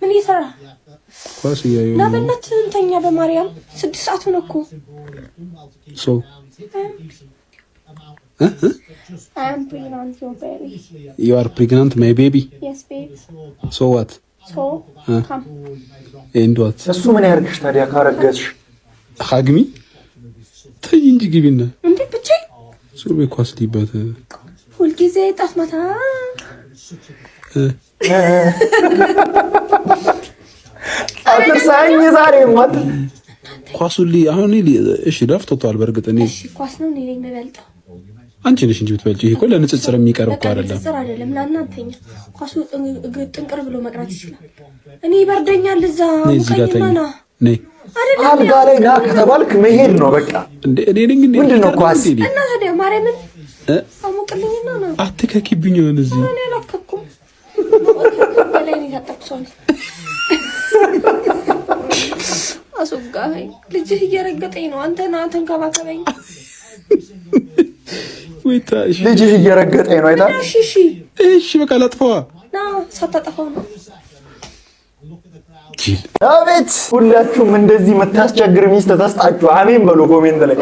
ምን እየሰራ ኳስ እያየሁ ነው። በእናት እንተኛ በማርያም 6 ሰዓት ሆነ እኮ ሶ I'm pregnant, your baby. You are pregnant, my baby? Yes, baby. So what? So, come. And what? እሱ ምን ያርግሽ ታዲያ ካረገዝሽ? ሀግሚ ተይ እንጂ ግቢና እንዴ ብቻ ሱሪ ኳስ ሊበት ሁልጊዜ ጣፍ ማታ አትርሳኝ ዛሬ ማት ኳሱሊ አሁን እሺ ዳፍቶታል። በርግጥ እኔ እሺ ኳስ ነው እኔ ነኝ የምበልጠው። አንቺ ነሽ እንጂ ብትበልጪ ይሄ እኮ ለንጽጽር የሚቀርብ እኮ አይደለም። ንጽጽር አይደለም ለእናንተኛ ኳሱ ጥንቅር ብሎ መቅራት ይችላል። እኔ ይበርደኛል እዛ ሙቀኝና ነይ አልጋ ላይ ና ከተባልክ መሄድ ነው በቃ። እኔ ነኝ እንዴ ምንድነው ኳስ እና ታዲያ ማርያምን አሙቅልኝና ነው አትከኪብኝ ነው እዚህ እኔ አላከኩም በላይ ነው ያጣቁሰው አሱጋይ ልጅህ እየረገጠኝ ነው። አንተ ና ተንከባከበኝ። ወይታ እሺ ልጅህ እየረገጠኝ ነው አይታ እሺ በቃ ላጥፋዋ ና ሳታጠፋው ነው። አቤት ሁላችሁም እንደዚህ መታስቸግር ሚስት ተስጣችሁ አሜን በሉ ኮሜንት ላይ